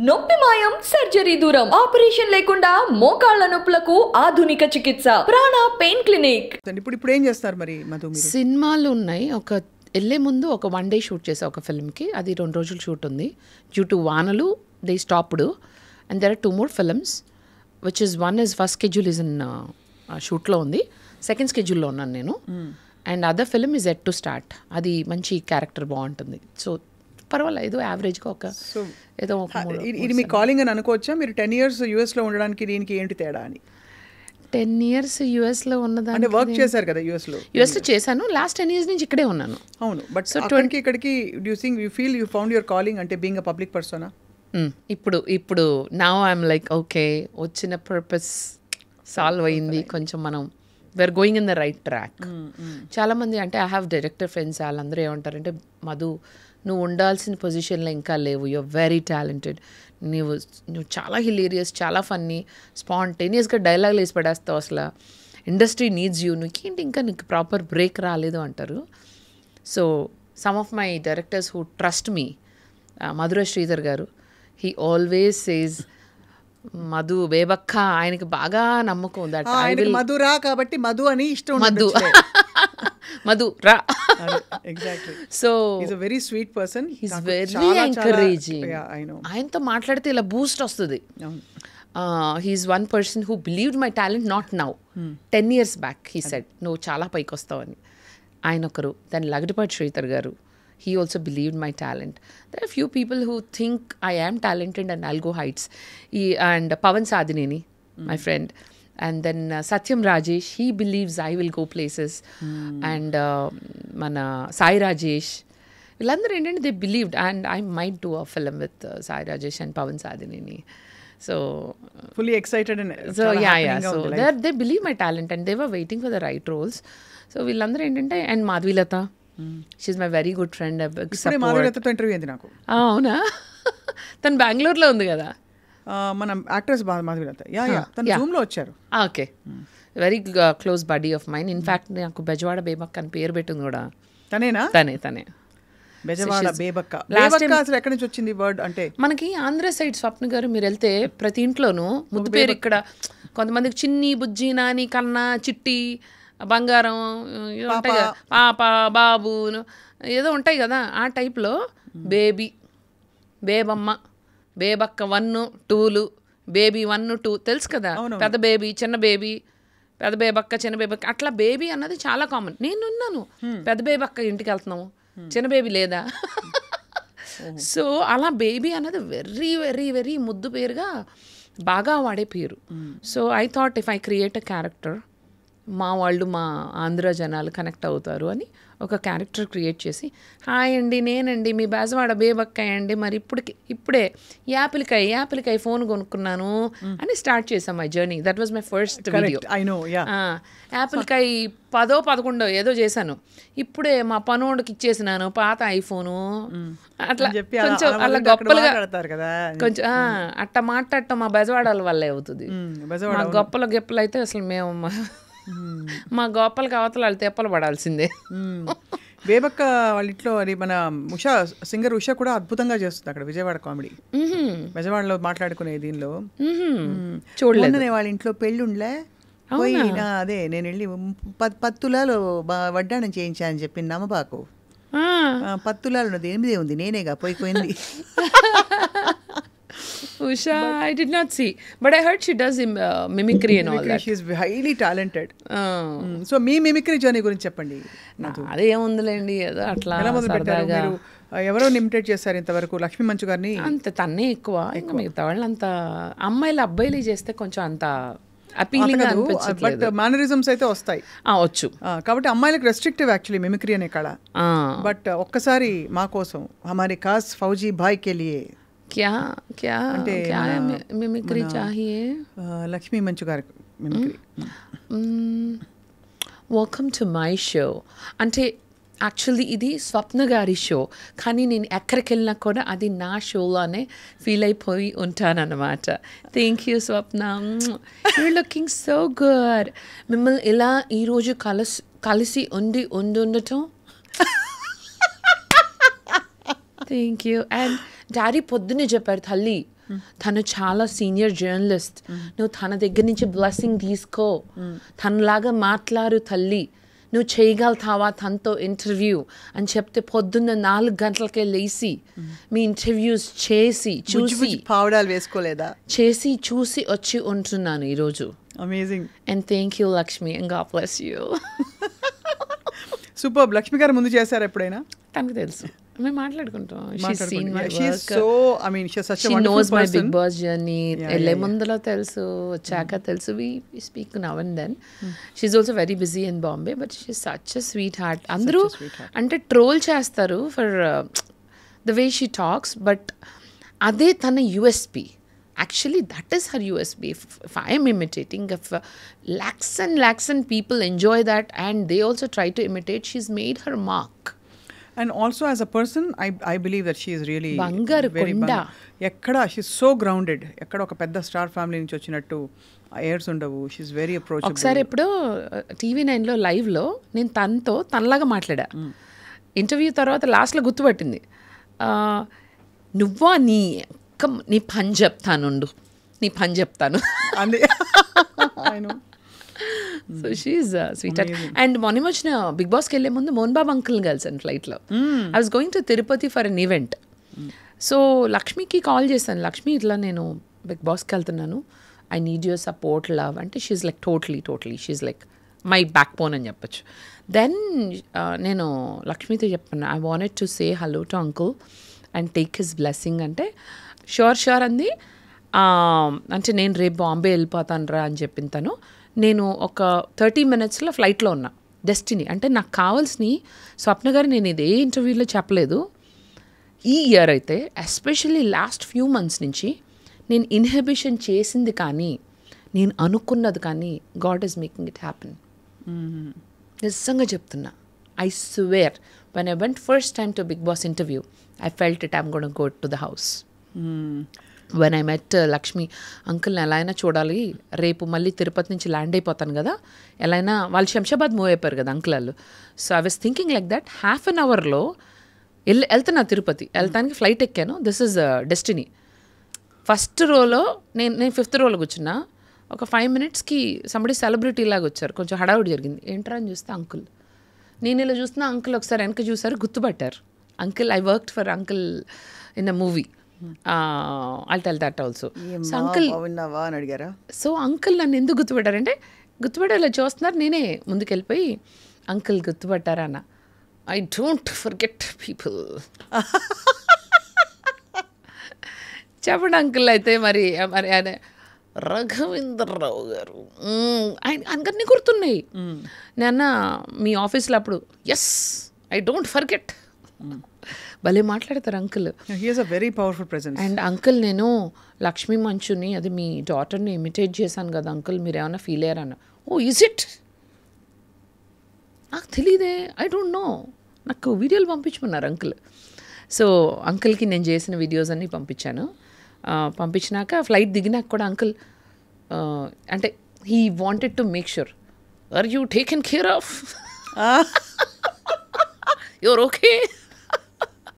నొప్పి మాయం, సర్జరీ దూరం, ఆపరేషన్ లేకుండా మోకాళ్ల నొప్పులకు ఆధునిక చికిత్స ప్రాణ పెయిన్ క్లినిక్. ఇప్పుడు ఏం చేస్తారు మరి మధు? సినిమాలు ఉన్నాయి. వెళ్ళే ముందు ఒక 1 day షూట్ చేసా ఒక ఫిల్మ్కి. అది 2 రోజులు షూట్ ఉంది. డ్యూ టు వానలు they stopped. And there are 2 more films, which is one is first schedule is in షూట్లో ఉంది, సెకండ్ స్కెడ్యూల్లో ఉన్నాను నేను. And other film is at to start. అది మంచి క్యారెక్టర్ బాగుంటుంది. సో పర్వాలేదు, యావరేజ్గా ఒక ఏదో ఇది మీ కాలింగ్ అని అనుకోవచ్చా? మీరు 10 years యూఎస్లో ఉండడానికి దీనికి ఏంటి తేడా అని? 10 years యూఎస్లో ఉన్నదాన్ని వర్క్ చేశారు కదా యూఎస్లో చేశాను. లాస్ట్ 10 years నుంచి ఇక్కడే ఉన్నాను. అవును, బట్ సో 20 ఇక్కడికి do think you feel you found your calling అంటే బీయింగ్ అ పబ్లిక్ పర్సనా? ఇప్పుడు నౌ ఐఎమ్ లైక్ ఓకే, వచ్చిన పర్పస్ సాల్వ్ అయింది. కొంచెం మనం we're going in the right track. చాలామంది అంటే ఐ హ్యావ్ డైరెక్టర్ ఫ్రెండ్స్, వాళ్ళందరూ ఏమంటారంటే, మధు నువ్వు ఉండాల్సిన పొజిషన్లో ఇంకా లేవు, యూఆర్ వెరీ టాలెంటెడ్, నువ్వు చాలా హిలేరియస్, చాలా ఫన్నీ, స్పాంటేనియస్గా డైలాగులు వేసి పడేస్తావు, అసలు ఇండస్ట్రీ నీడ్స్ యూ, నీకేంటి ఇంకా నీకు ప్రాపర్ బ్రేక్ రాలేదు అంటారు. So some of my directors who trust me, Madhura Sridhar గారు, he always says Madhu Bebakka, ఆయనకి బాగా నమ్మకం ఉంది. మధురా కాబట్టి మధు అని ఇష్టం, మధు మధు రా. Exactly. So is a very sweet person, he's very encouraging. ఆయనతో మాట్లాడితే ఇలా బూస్ట్ వస్తుంది. He's one person who believed my talent, not now, 10 years back he said నువ్వు చాలా పైకి వస్తావని. ఆయన ఒకరు. దాని లగడపాటి శ్రీధర్ గారు, he also believed my talent. There are few people who think I am talented and I'll go heights. And Pavan Sadineni, my friend. And then Satyam Rajesh, he believes I will go places. And mana Sai Rajesh. Villandaru endante they believed, and I might do a film with Sai Rajesh and Pavan Sadineni. So fully excited and so yeah. So they believe my talent and they were waiting for the right roles. So villandaru endante, and Madhvilata, she's my very good friend. Interview అయింది నాకు. అవునా? తను బెంగళూరులో ఉంది కదా, మన actress Madhavilatha. తను జూమ్లో వచ్చారు. Okay, very close buddy of mine. In fact నాకు బెజవాడ బేబక్క అని పేరు పెట్టింది కూడా తనేనా? తనే బెజవాడ బేబక్క. అసలు ఎక్కడి నుంచి వచ్చింది వర్డ్? అంటే మనకి ఆంధ్ర సైడ్ స్వప్న గారు మీరు వెళ్తే ప్రతి ఇంట్లోనూ ముద్దు పేరు. ఇక్కడ కొంతమందికి చిన్ని, బుజ్జి, నాని, కన్నా, చిట్టి, బంగారం ఉంటాయి కదా, పాప, బాబు ఏదో ఉంటాయి కదా, ఆ టైప్లో బేబీ, బేబమ్మ, బేబక్క 1, 2, బేబీ 1, 2 తెలుసు కదా. పెద్ద బేబీ, చిన్న బేబీ, పెద్ద బేబక్క, చిన్న బేబక్క, అట్లా బేబీ అన్నది చాలా కామన్. నేనున్నాను, పెద్ద బేబక్క ఇంటికి వెళ్తున్నాము, చిన్న బేబీ లేదా. సో అలా బేబీ అన్నది వెరీ వెరీ వెరీ ముద్దు పేరుగా బాగా వాడే పేరు. So I thought if I create a character, మా వాళ్ళు, మా ఆంధ్ర జనాలు కనెక్ట్ అవుతారు అని ఒక క్యారెక్టర్ క్రియేట్ చేసి, హాయ్ అండి నేనండి మీ బెజవాడ బేబక్కాయ అండి, మరి ఇప్పుడే యాపిల్కాయ ఫోన్ కొనుక్కున్నాను అని స్టార్ట్ చేసాం my journey. That was my first video. యాపిల్కాయ 10, 11 ఏదో చేశాను. ఇప్పుడే మా పనోడికి ఇచ్చేసినాను పాత ఐఫోను. అట్లా కొంచెం అలా గొప్పలుగా కొంచెం అట్ట మాట్లాడటం మా బెజవాడల వల్లే అవుతుంది. మా గొప్పలు అయితే అసలు మేము మా గోపాలకి అవతల వాళ్ళు తెప్పలు పడాల్సిందే. బేబక్క వాళ్ళ ఇంట్లో అది మన ఉషా, సింగర్ ఉషా కూడా అద్భుతంగా చేస్తుంది అక్కడ విజయవాడ కామెడీ. విజయవాడలో మాట్లాడుకునే దీనిలో చూడలేదు. వాళ్ళ ఇంట్లో పెళ్ళి ఉండలే పోయి, అదే నేను వెళ్ళి 10 తులాలు వడ్డాణం చేయించా అని చెప్పింది నమ్మబాకు. 10 తులాలు ఉన్నది 8 ఉంది, నేనేగా పోయిపోయింది. Usha, I did not see, but I heard she does mimicry and all that. She is highly talented. So me mimicry journey గురించి చెప్పండి. అదే ఏముందిలేండి, ఏదో అట్లా సరదాగా. ఎవరో ఇమిటేట్ చేశారు ఇంతవరకు? లక్ష్మీ మంచు గారిని అంత తన్నే ఎక్కువ. మిగతా వాళ్ళు అంత అమ్మాయిలు అబ్బాయిలు చేస్తే కొంచెం అంత అపీలింగ్ అనిపించదు. బట్ మేనరిజమ్స్ అయితే వస్తాయి, వచ్చు. కాబట్టి అమ్మాయిలకు రెస్ట్రిక్టివ్ యాక్చువల్లీ మిమిక్రీ అనే కళ. బట్ ఒక్కసారి మా కోసం హమారే ఖాస్ ఫౌజీ భాయ్ కే లియే क्या मिमिक्री चाहिए? లక్ష్మీ మంచు గారి mimicry. Welcome to my show అంటే యాక్చువల్లీ ఇది స్వప్న గారి షో, కానీ నేను ఎక్కడికి వెళ్ళినా కూడా అది నా షోలోనే ఫీల్ అయిపోయి ఉంటానన్నమాట. Thank you Swapna, your looking so good. మిమ్మల్ని ఇలా ఈరోజు కలిసి ఉండటం థ్యాంక్ యూ. అండ్ డాడీ పొద్దున్నే చెప్పారు, తల్లి తను చాలా సీనియర్ జర్నలిస్ట్, నువ్వు తన దగ్గర నుంచి బ్లెస్సింగ్ తీసుకో, తనలాగా మాట్లాడు తల్లి, నువ్వు చేయగలుగుతావా తనతో ఇంటర్వ్యూ అని చెప్తే పొద్దున్న 4 గంటలకే లేచి మీ ఇంటర్వ్యూస్ చేసి చూసి పావడాలు వేసుకోలేదా? చేసి చూసి వచ్చి ఉంటున్నాను ఈరోజు. Amazing. And thank you Lakshmi, and God bless you. Super. Lakshmi గారు ముందు చేశారు ఎప్పుడైనా? తనకు తెలుసు, మేము మాట్లాడుకుంటాం. బిగ్ బాస్ జర్నీ వెళ్ళే ముందులో తెలుసు, వచ్చాక తెలుసు. We speak now and then. She also very busy in Bombay, but she such a sweet heart. అందరూ అంటే ట్రోల్ చేస్తారు for the way she talks, but అదే తన USP. Actually, that is her USP. If I am imitating, if lakhs and people enjoy that and they also try to imitate, she's made her mark. And also as a person, I believe that she is really Bangar konda. Ekkada she's so grounded. Ekkada oka pedda star family nunchi vachinattu airs undavu. She's very approachable. ఒకసారి ఎప్పుడు TV9 లో live లో నేను తనతో తనలాగా మాట్లాడా. Interview తర్వాత లాస్ట్లో గుర్తుపట్టింది. నువ్వా నీ పని చెప్తానుండు, నీ పని చెప్తాను. So she is sweet. అండ్ మొన్న వచ్చిన బిగ్ బాస్కి వెళ్ళే ముందు మోహన్ బాబు అంకుల్ని కలిసాను ఫ్లైట్లో. I was going to Tirupati for an event. So లక్ష్మికి కాల్ చేశాను, లక్ష్మి ఇట్లా నేను బిగ్ బాస్కి వెళ్తున్నాను, I need your support love అంటే she's like totally she's like my backbone అని చెప్పచ్చు. దెన్ నేను లక్ష్మితో చెప్పాను, I wanted to say hello to uncle and take his blessing అంటే షూర్ అంది. అంటే నేను రేపు బాంబే వెళ్ళిపోతాను రా అని చెప్పిన తను. నేను ఒక 30 minutesలో ఫ్లైట్లో ఉన్నా. డెస్టినీ అంటే నాకు కావాల్సినవి స్వప్న గారు నేను ఇదే ఇంటర్వ్యూలో చెప్పలేదు. ఈ ఇయర్ అయితే ఎస్పెషల్లీ లాస్ట్ ఫ్యూ మంత్స్ నుంచి నేను ఇన్హిబిషన్ చేసింది కానీ నేను అనుకున్నది కానీ God is making it happen. నిజంగా చెప్తున్నా. I swear when I went first time to Bigg Boss interview I felt it I'm gonna go to the house. When I met Lakshmi, అంకుల్ని ఎలా అయినా చూడాలి, రేపు మళ్ళీ తిరుపతి నుంచి ల్యాండ్ అయిపోతాను కదా, ఎలా అయినా వాళ్ళు శంషాబాద్ మూవ్ అయిపోయారు కదా అంకుల్ వాళ్ళు. So I was thinking like that. Half an అవర్లో వెళ్తున్నా తిరుపతి, వెళ్తానికి ఫ్లైట్ ఎక్కాను. This is destiny. ఫస్ట్ రోలో నేను 5th రోలో కూర్చున్నా. ఒక 5 minutesకి సంబడి సెలబ్రిటీ లాగా వచ్చారు, కొంచెం హడావుడి జరిగింది. ఏంట్రా అని చూస్తే అంకుల్. నేను ఇలా చూస్తున్నా, అంకుల్ ఒకసారి వెనక చూసారు, గుర్తుపట్టారు. Uncle, I worked for uncle in a movie, I'll tell that also. So uncle అని అడిగారా? సో అంకుల్ నన్ను ఎందుకు గుర్తుపట్టారంటే, గుర్తుపట్టేలా చూస్తున్నారు. నేనే ముందుకెళ్ళిపోయి అంకుల్ గుర్తుపట్టారా అన్న. I don't forget people. చెప్పండి అంకుల్. అయితే మరి ఆయన రఘవేంద్రరావు గారు ఆయన అందరినీ గుర్తున్నాయి. నేను మీ ఆఫీస్లో అప్పుడు ఎస్ ఐ డోంట్ ఫర్గెట్. భలే మాట్లాడతారు uncle. He has a very powerful presence. And uncle, నేను లక్ష్మీ మంచుని అది మీ డాటర్ని ఇమిటేట్ చేశాను కదా అంకుల్, మీరు ఏమైనా ఫీల్ అయ్యారన్న. Oh is it? నాకు తెలియదే, ఐ డోంట్ నో. నాకు వీడియోలు పంపించమన్నారు అంకుల్. సో అంకుల్కి నేను చేసిన వీడియోస్ అన్నీ పంపించాను. పంపించినాక ఫ్లైట్ దిగినాక కూడా అంకుల్ అంటే he wanted to make sure, are you taken care of, your okay.